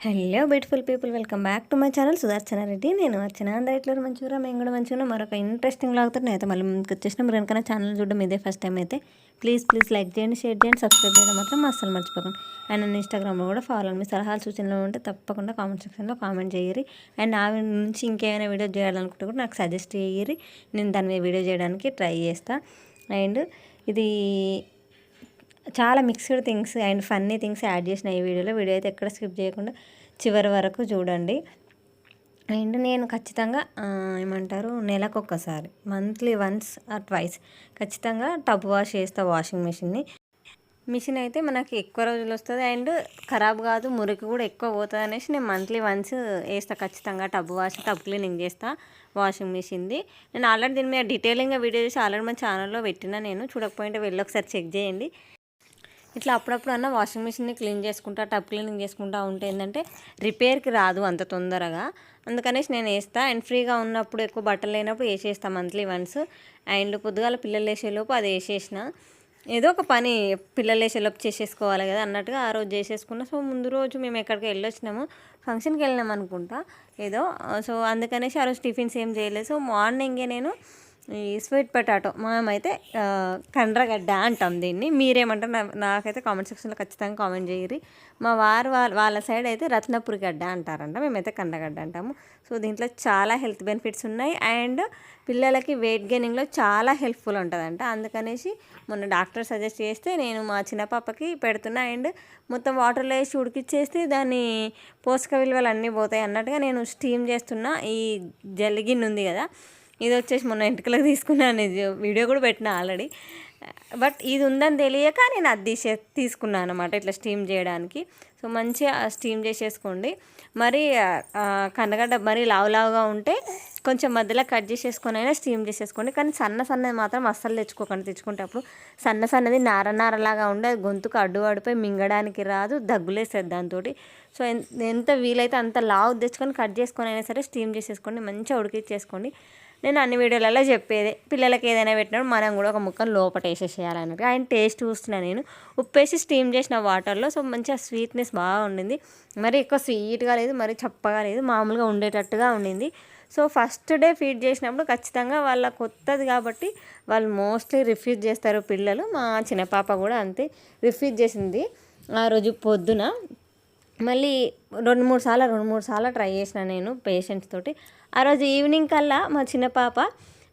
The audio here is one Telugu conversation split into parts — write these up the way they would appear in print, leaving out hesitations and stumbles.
Hello beautiful people, welcome back to my channel Sudarshana Reddy. నేను వచ్చిన అందరూ ఎట్లా మంచిగా, మేము కూడా మంచిగా మరొక ఇంట్రెస్టింగ్ లాగుతారు. నేనైతే మళ్ళీ ముందుకు వచ్చేసిన. మీరు కనుక ఛానల్ చూడడం ఇదే ఫస్ట్ టైం అయితే ప్లీజ్ లైక్ చేయండి, షేర్ చేయండి, సబ్స్క్రైబ్ చేయడం మాత్రం అస్సలు మర్చిపోకండి. అండ్ నన్ను ఇన్స్టాగ్రామ్లో కూడా ఫాలో అండి. మీ సలహాలు సూచనలు ఉంటే తప్పకుండా కామెంట్ సెక్షన్లో కామెంట్ చేయరి. అండ్ నా నుంచి ఇంకేమైనా వీడియో చేయాలనుకుంటే కూడా నాకు సజెస్ట్ చేయరి, నేను దాని మీద వీడియో చేయడానికి ట్రై చేస్తాను. అండ్ ఇది చాలా mixed things and funny things add చేసిన ఈ వీడియో అయితే ఎక్కడ స్కిప్ చేయకుండా చివరి వరకు చూడండి. అండ్ నేను ఖచ్చితంగా ఏమంటారు, నెలకొకసారి మంత్లీ వన్స్ ఆర్ ట్వైస్ ఖచ్చితంగా టబ్ వాష్ చేస్తా వాషింగ్ మిషన్ అయితే మనకి ఎక్కువ రోజులు వస్తుంది అండ్ ఖరాబ్ కాదు, మురికి కూడా ఎక్కువ పోతుంది అనేసి నేను మంత్లీ వన్స్ వేస్తా ఖచ్చితంగా. టబ్ క్లీనింగ్ చేస్తా వాషింగ్ మిషన్ది. నేను ఆల్రెడీ దీని మీద డీటెయిలింగ్గా వీడియో చేసి ఆల్రెడీ మన ఛానల్లో పెట్టినా. నేను చూడకపోయింటే వెళ్ళి ఒకసారి చెక్ చేయండి. ఇట్లా అప్పుడప్పుడు అన్న వాషింగ్ మిషన్ని క్లీన్ చేసుకుంటా, టబ్ క్లీనింగ్ చేసుకుంటా ఉంటే ఏంటంటే రిపేర్కి రాదు అంత తొందరగా. అందుకనేసి నేను వేస్తా. అండ్ ఫ్రీగా ఉన్నప్పుడు ఎక్కువ బట్టలు లేనప్పుడు వేసేస్తాను మంత్లీ వన్స్. అండ్ పొద్దుగాల పిల్లలు వేసేలోపు అది వేసేసిన. ఏదో ఒక పని పిల్లలు వేసేలోపు చేసేసుకోవాలి కదా అన్నట్టుగా ఆ రోజు చేసేసుకున్నా. సో ముందు రోజు మేము ఎక్కడికి వెళ్ళొచ్చినాము, ఫంక్షన్కి వెళ్ళినాం అనుకుంటా ఏదో. సో అందుకనేసి ఆ రోజు టిఫిన్స్ ఏం చేయలేదు. సో మార్నింగే నేను ఈ స్వీట్ పొటాటో, మేమైతే కండ్రగడ్డ అంటాం దీన్ని, మీరేమంటారు నాకైతే కామెంట్ సెక్షన్లో ఖచ్చితంగా కామెంట్ చేయరి. మా వాళ్ళ సైడ్ అయితే రత్నపురి గడ్డ అంటారంట, మేమైతే కండ్రగడ్డ అంటాము. సో దీంట్లో చాలా హెల్త్ బెనిఫిట్స్ ఉన్నాయి అండ్ పిల్లలకి వెయిట్ గెయినింగ్లో చాలా హెల్ప్ఫుల్ ఉంటుందంట. అందుకనేసి మొన్న డాక్టర్ సజెస్ట్ చేస్తే నేను మా చిన్న పాపకి పెడుతున్నా. అండ్ మొత్తం వాటర్లో వేసి ఉడికిచ్చేస్తే దాన్ని పోషక విలువలు అన్నీ పోతాయి అన్నట్టుగా నేను స్టీమ్ చేస్తున్నా. ఈ జల్లిగిన్నె ఉంది కదా, ఇది వచ్చేసి మొన్న ఎంటుకలకు తీసుకున్నాను, ఇది వీడియో కూడా పెట్టిన ఆల్రెడీ. బట్ ఇది ఉందని తెలియక నేను అది తీసుకున్నాను అనమాట ఇట్లా స్టీమ్ చేయడానికి. సో మంచిగా స్టీమ్ చేసేసుకోండి. మరి కందగడ్డ మరీ లావుగా ఉంటే కొంచెం మధ్యలో కట్ చేసేసుకొని అయినా స్టీమ్ చేసేసుకోండి. కానీ సన్నది మాత్రం అస్సలు తెచ్చుకుంటే అప్పుడు సన్నది నారలాగా ఉండే, అది గొంతుకు అడ్డు పడిపోయి మింగడానికి రాదు, దగ్గులేస్తుంది దాంతో. సో ఎంత వీలైతే అంత లావు తెచ్చుకొని కట్ చేసుకొని అయినా సరే స్టీమ్ చేసేసుకోండి, మంచిగా ఉడికిచ్చేసుకోండి. నేను అన్ని వీడియోలలో చెప్పేది, పిల్లలకి ఏదైనా పెట్టినప్పుడు మనం కూడా ఒక ముక్కను లోపల వేసేసేయాలన్నట్టు. ఆయన టేస్ట్ చూస్తున్నాను నేను ఉప్పేసి స్టీమ్ చేసిన వాటర్లో. సో మంచిగా స్వీట్నెస్ బాగా ఉండింది, మరి ఎక్కువ స్వీట్గా లేదు, మరి చప్పగా లేదు, మామూలుగా ఉండేటట్టుగా ఉండింది. సో ఫస్ట్ డే ఫీడ్ చేసినప్పుడు ఖచ్చితంగా వాళ్ళ కొత్తది కాబట్టి వాళ్ళు మోస్ట్లీ రిఫ్యూజ్ చేస్తారు పిల్లలు. మా చిన్న పాప కూడా అంతే రిఫ్యూజ్ చేసింది ఆ రోజు పొద్దున. మళ్ళీ రెండు మూడు సార్లు ట్రై చేసిన నేను పేషెంట్స్ తోటి. ఆ రోజు ఈవినింగ్ కల్లా మా చిన్న పాప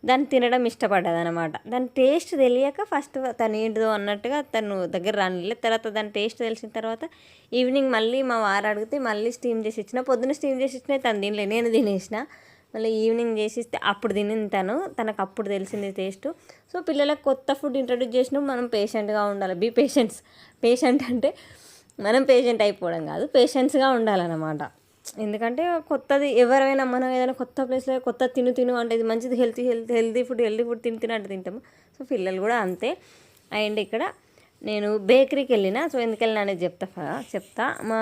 దాన్ని తినడం ఇష్టపడ్డది అనమాట. దాని టేస్ట్ తెలియక ఫస్ట్ తను ఏంటిదో అన్నట్టుగా తను దగ్గర రానిలేదు. తర్వాత దాని టేస్ట్ తెలిసిన తర్వాత ఈవినింగ్ మళ్ళీ మా వారు అడిగితే మళ్ళీ స్టీమ్ చేసి ఇచ్చిన. పొద్దున్న స్టీమ్ చేసి ఇచ్చినా తను తినలేదు, నేను తినేసిన. మళ్ళీ ఈవినింగ్ చేసి ఇస్తే అప్పుడు తినింది తనకు అప్పుడు తెలిసింది టేస్ట్. సో పిల్లలకు కొత్త ఫుడ్ ఇంట్రడ్యూస్ చేసినప్పుడు మనం పేషెంట్గా ఉండాలి. పేషెంట్ అంటే మనం పేషెంట్ అయిపోవడం కాదు, పేషెన్స్గా ఉండాలన్నమాట. ఎందుకంటే కొత్తది ఎవరైనా మనం ఏదైనా కొత్త ప్లేస్లో కొత్త తిను అంటే ఇది మంచిది, హెల్తీ ఫుడ్ తినంటే తింటాము. సో పిల్లలు కూడా అంతే. అండ్ ఇక్కడ నేను బేకరీకి వెళ్ళిన. సో ఎందుకు వెళ్ళినా అనేది చెప్తా. మా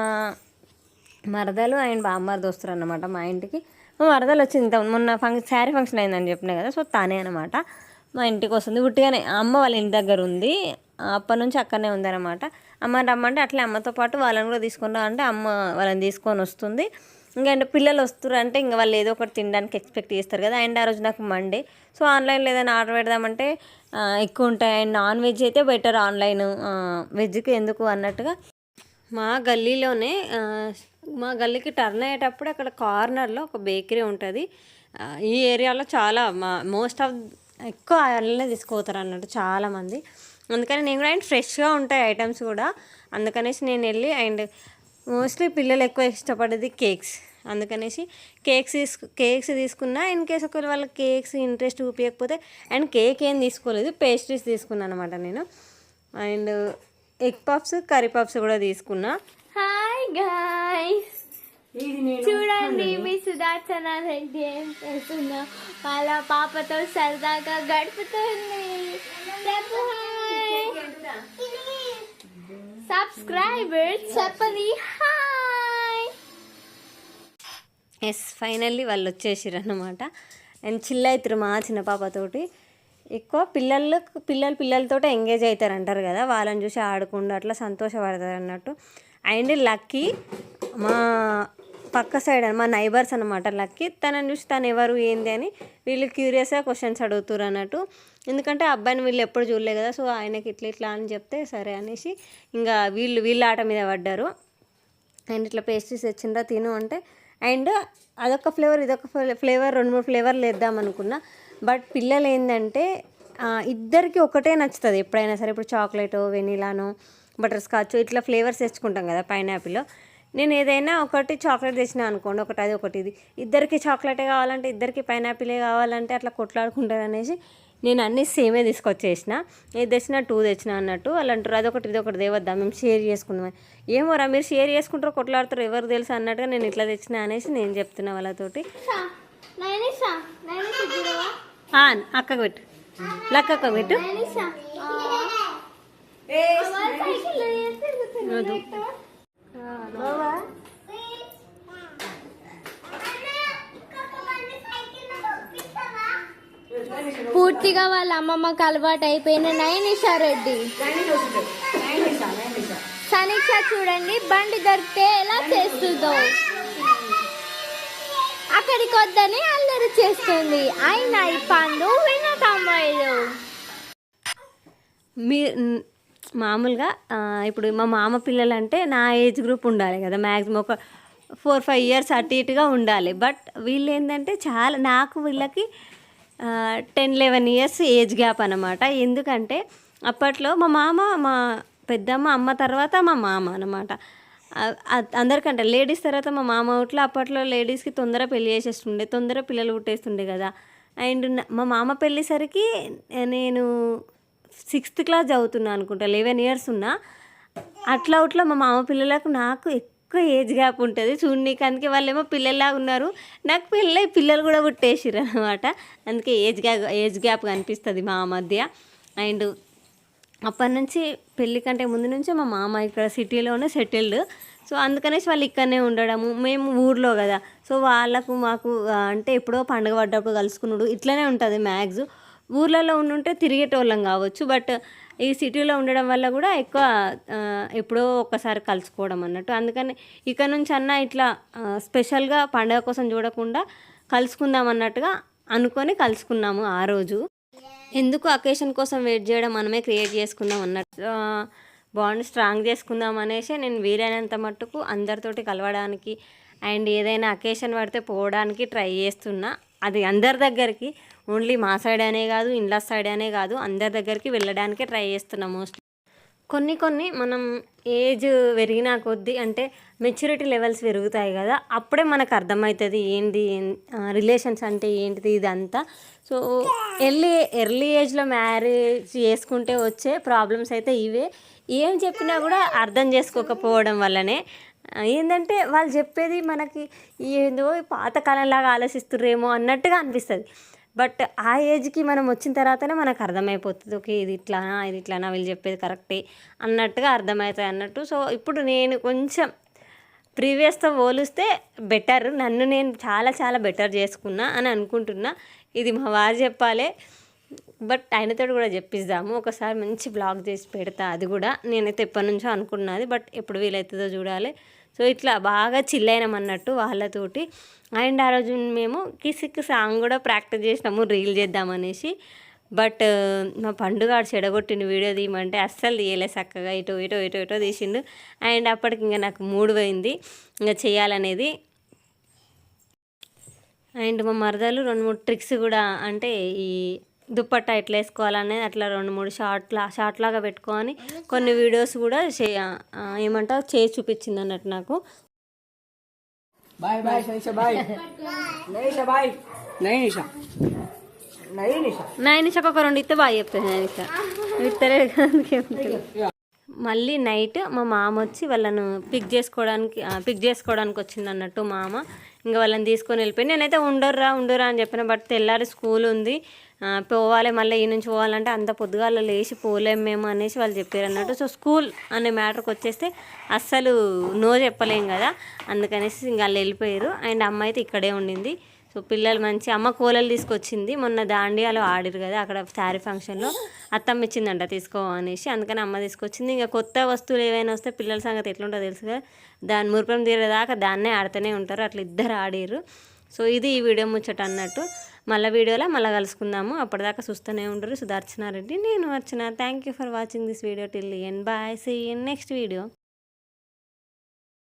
మరదలు అండ్ బామ్మర్ది వస్తారు అన్నమాట మా ఇంటికి. మా మరదలు వచ్చింది మొన్న శారీ ఫంక్షన్ అయిందని చెప్పినా కదా, సో తానే అనమాట మా ఇంటికి వస్తుంది. ఉట్టిగానే అమ్మ వాళ్ళ ఇంటి దగ్గర ఉంది, అప్పటి నుంచి అక్కడనే ఉందన్నమాట. అమ్మ రమ్మంటే అట్లే అమ్మతో పాటు వాళ్ళని కూడా తీసుకుని అంటే అమ్మ వాళ్ళని తీసుకొని వస్తుంది. ఇంకా పిల్లలు వస్తారు అంటే ఇంకా వాళ్ళు ఏదో ఒకటి తినడానికి ఎక్స్పెక్ట్ చేస్తారు కదా. అండ్ ఆ రోజు నాకు మండే, సో ఆన్లైన్లో ఏదైనా ఆర్డర్ పెడదామంటే ఎక్కువ ఉంటాయి. అండ్ నాన్ వెజ్ అయితే బెటర్, ఆన్లైన్ వెజ్కి ఎందుకు అన్నట్టుగా మా గల్లీకి టర్న్ అయ్యేటప్పుడు అక్కడ కార్నర్లో ఒక బేకరీ ఉంటుంది. ఈ ఏరియాలో చాలా మోస్ట్ ఆఫ్ ఎక్కువ అల్లనే తీసుకుపోతారు అన్నట్టు చాలామంది. అందుకని నేను కూడా అండ్ ఫ్రెష్గా ఉంటాయి ఐటమ్స్ కూడా. అందుకనేసి నేను వెళ్ళి అండ్ మోస్ట్లీ పిల్లలు ఎక్కువ ఇష్టపడేది కేక్స్, అందుకనేసి కేక్స్ తీసుకున్నా. ఇన్ కేస్ ఒకవేళ వాళ్ళకి కేక్స్ ఇంట్రెస్ట్ చూపించకపోతే అండ్ కేక్ ఏం తీసుకోలేదు, పేస్ట్రీస్ తీసుకున్నాను అనమాట నేను. And egg puffs, curry puffs కూడా తీసుకున్నా. హాయ్ గాయ్స్, చూడండి మీ సుదర్శన రెడ్డి ఏం చేస్తున్నా, వాళ్ళ పాపతో సరదాగా గడుపుతుంది. సబ్స్క్రైబర్స్ చెప్పండి హాయ్. ఎస్, ఫైనల్లీ వాళ్ళు వచ్చేసారు అన్నమాట. అండ్ చిల్ అవుతారు మా చిన్న పాపతోటి. ఎక్కువ పిల్లలతో ఎంగేజ్ అవుతారు అంటారు కదా, వాళ్ళని చూసి ఆడుకుంటూ అట్లా సంతోషపడతారు అన్నట్టు. అండ్ లక్కీ మా పక్క సైడ్ మా నైబర్స్ అనమాట లక్కీ. తనని చూసి తను ఎవరు ఏంది అని వీళ్ళు క్యూరియస్గా క్వశ్చన్స్ అడుగుతారు అన్నట్టు. ఎందుకంటే అబ్బాయిని వీళ్ళు ఎప్పుడు చూడలే కదా, సో ఆయనకి ఇట్లా ఇట్లా అని చెప్తే సరే అనేసి ఇంకా వీళ్ళ ఆట మీద పడ్డారు. అండ్ ఇట్లా పేస్ట్రీస్ తెచ్చిండ్రా తిను అంటే, అండ్ అదొక ఫ్లేవర్ ఇదొక ఫ్లేవర్ 2-3 ఫ్లేవర్లు వేద్దాం అనుకున్నా. బట్ పిల్లలు ఏంటంటే ఇద్దరికి ఒకటే నచ్చుతుంది ఎప్పుడైనా సరే. ఇప్పుడు చాక్లెట్, వెనీలానో, బటర్ స్కాచ్ ఇట్లా ఫ్లేవర్స్ తెచ్చుకుంటాం కదా పైనాపిల్. నేను ఏదైనా ఒకటి చాక్లెట్ తెచ్చినా అనుకోండి, ఒకటి అది ఒకటి ఇది, ఇద్దరికి చాక్లెటే కావాలంటే ఇద్దరికి పైనాపిలే కావాలంటే అట్లా కొట్లాడుకుంటారు అనేసి నేను అన్నీ సేమే తీసుకొచ్చేసిన. ఇది తెచ్చినా 2 తెచ్చినా అన్నట్టు. వాళ్ళు అంటారు అదొకటి ఇదొకటి దేవద్దా మేము షేర్ చేసుకుందాం. ఏమోరా మీరు షేర్ చేసుకుంటారో కొట్లాడుతారో ఎవరు తెలుసు అన్నట్టుగా నేను ఇట్లా తెచ్చినా అనేసి నేను చెప్తున్నా వాళ్ళతోటి. అక్కకు పెట్టు, లక్కకు పెట్టు. పూర్తిగా వాళ్ళ అమ్మమ్మకి అలవాటు అయిపోయిన నయనిషా రెడ్డి. సనీష చూడండి బండి దొరికితే ఎలా చేస్తుందో, అక్కడికి వద్దని అల్లరి చేస్తుంది. అయినా ఈ పండు వినకమ్మాయిలు. మామూలుగా ఇప్పుడు మా మామ పిల్లలు అంటే నా ఏజ్ గ్రూప్ ఉండాలి కదా, మ్యాక్సిమం ఒక 4-5 ఇయర్స్ అటు ఇటుగా ఉండాలి. బట్ వీళ్ళు ఏంటంటే చాలా నాకు వీళ్ళకి 10-11 ఇయర్స్ ఏజ్ గ్యాప్ అనమాట. ఎందుకంటే అప్పట్లో మా మామ మా పెద్దమ్మ అమ్మ తర్వాత మా మామ అనమాట. అందరికంటే లేడీస్ తర్వాత మా మామ అవుట్లో అప్పట్లో లేడీస్కి తొందర పెళ్లి చేసేస్తుండే, తొందర పిల్లలు పుట్టేస్తుండే కదా. అండ్ మా మామ పెళ్ళేసరికి నేను 6th క్లాస్ చదువుతున్నా అనుకుంటా, 11 ఇయర్స్ ఉన్నా. అట్లా మా మామ పిల్లలకు నాకు ఎక్కువ ఏజ్ గ్యాప్ ఉంటుంది చూడనీకి. అందుకే వాళ్ళేమో పిల్లల్లాగా ఉన్నారు, నాకు పిల్లలు కూడా పుట్టేసిర్రు అనమాట. అందుకే ఏజ్ గ్యాప్ కనిపిస్తుంది మా మధ్య. అండ్ అప్పటి నుంచి పెళ్ళి కంటే ముందు నుంచే మా మామ ఇక్కడ సిటీలోనే సెటిల్డ్. సో అందుకనేసి వాళ్ళు ఇక్కడనే ఉండడము, మేము ఊర్లో కదా. సో వాళ్ళకు మాకు అంటే ఎప్పుడో పండుగ పడ్డప్పుడు కలుసుకున్నాడు ఇట్లనే ఉంటుంది మ్యాక్స్. ఊర్లలో ఉండుంటే తిరిగేటోళ్ళం కావచ్చు, బట్ ఈ సిటీలో ఉండడం వల్ల కూడా ఎక్కువ ఎప్పుడో ఒక్కసారి కలుసుకోవడం అన్నట్టు. అందుకని ఇక్కడ నుంచి అన్న ఇట్లా స్పెషల్గా పండుగ కోసం చూడకుండా కలుసుకుందాం అన్నట్టుగా అనుకొని కలుసుకున్నాము ఆ రోజు. ఎందుకు అకేషన్ కోసం వెయిట్ చేయడం, మనమే క్రియేట్ చేసుకుందాం అన్నట్టు, బాండ్ స్ట్రాంగ్ చేసుకుందాం అనేసి నేను వీలైనంత మట్టుకు అందరితోటి కలవడానికి అండ్ ఏదైనా అకేషన్ పడితే పోవడానికి ట్రై చేస్తున్నా. అది అందరి దగ్గరికి, ఓన్లీ మా సైడ్ అనే కాదు, ఇండ్ల సైడ్ అనే కాదు, అందరి దగ్గరికి వెళ్ళడానికే ట్రై చేస్తున్నాం మోస్ట్లీ. కొన్ని మనం ఏజ్ పెరిగినా కొద్దీ అంటే మెచ్యూరిటీ లెవెల్స్ పెరుగుతాయి కదా, అప్పుడే మనకు అర్థమవుతుంది ఏంటి రిలేషన్స్ అంటే ఏంటిది ఇదంతా. సో ఎర్లీ ఏజ్లో మ్యారేజ్ చేసుకుంటే వచ్చే ప్రాబ్లమ్స్ అయితే ఇవే. ఏం చెప్పినా కూడా అర్థం చేసుకోకపోవడం వల్లనే ఏంటంటే వాళ్ళు చెప్పేది మనకి ఏదో పాతకాలంలాగా ఆలోచిస్తుర్రేమో అన్నట్టుగా అనిపిస్తుంది. బట్ ఆ ఏజ్కి మనం వచ్చిన తర్వాతనే మనకు అర్థమైపోతుంది, ఓకే ఇది ఇట్లానా వీళ్ళు చెప్పేది కరెక్టే అన్నట్టుగా అర్థమవుతాయి అన్నట్టు. సో ఇప్పుడు నేను కొంచెం ప్రీవియస్తో పోలిస్తే బెటర్, నన్ను నేను చాలా బెటర్ చేసుకున్నా అని అనుకుంటున్నా. ఇది మా వారు చెప్పాలి, బట్ ఆయనతో కూడా చెప్పిద్దాము. ఒకసారి మంచి బ్లాగ్ చేసి పెడతా, అది కూడా నేనైతే ఎప్పటి నుంచో అనుకున్నది, బట్ ఎప్పుడు వీలవుతుందో చూడాలి. సో ఇట్లా బాగా చిల్లైనాం అన్నట్టు వాళ్ళతోటి. అండ్ ఆ రోజు మేము కిసిక్ సాంగ్ కూడా ప్రాక్టీస్ చేసినాము రీల్ చేద్దామనేసి. బట్ మా పండుగ చెడగొట్టిండు వీడియో తీయమంటే అస్సలు తీయలే చక్కగా, ఇటో తీసిండు. అండ్ అప్పటికి ఇంకా నాకు మూడు పోయింది ఇంకా చేయాలనేది. అండ్ మా మరదలు 2-3 ట్రిక్స్ కూడా, అంటే ఈ దుప్పట్టా ఎట్లా వేసుకోవాలనేది అట్లా 2-3 షార్ట్ లాగా పెట్టుకొని కొన్ని వీడియోస్ కూడా ఏమంటావు చేసి చూపించింది అన్నట్టు నాకు. నైనిషాకు ఒక 2 ఇస్తే బాగా చెప్తాను. నైనిషా ఇస్తలే. మళ్ళీ నైట్ మా మామ వచ్చి వాళ్ళను పిక్ చేసుకోవడానికి వచ్చింది అన్నట్టు మామ. ఇంకా వాళ్ళని తీసుకొని వెళ్ళిపోయి నేనైతే ఉండరురా అని చెప్పిన. బట్ తెల్లారి స్కూల్ ఉంది, పోవాలి, మళ్ళీ ఈ నుంచి పోవాలంటే అంత పొద్దుగాల లేచి పోలేము మేము అనేసి వాళ్ళు చెప్పారు అన్నట్టు. సో స్కూల్ అనే మ్యాటర్కి వచ్చేస్తే అస్సలు నో చెప్పలేం కదా, అందుకనేసి ఇంకా వాళ్ళు వెళ్ళిపోయారు. అండ్ అమ్మ అయితే ఇక్కడే ఉండింది. సో పిల్లలు మంచి అమ్మ కోలలు తీసుకొచ్చింది, మొన్న దాండియాలో ఆడిరు కదా అక్కడ శారీ ఫంక్షన్లో అత్తమ్మ ఇచ్చిందంట తీసుకో అనేసి, అందుకని అమ్మ తీసుకొచ్చింది. ఇంకా కొత్త వస్తువులు ఏవైనా వస్తే పిల్లల సంగతి ఎట్లుంటుందో తెలుసు కదా, దాని మురిపం తీరేదాకా దాన్నే ఆడుతూనే ఉంటారు, అట్లా ఇద్దరు ఆడిరు. సో ఇది ఈ వీడియో ముచ్చట అన్నట్టు. మళ్ళీ వీడియోలో మళ్ళీ కలుసుకుందాము, అప్పటిదాకా చూస్తూనే ఉంటారు సుదర్శనారెడ్డి. నేను Archana. Thank you for watching this video till the end. Bye, see in next video.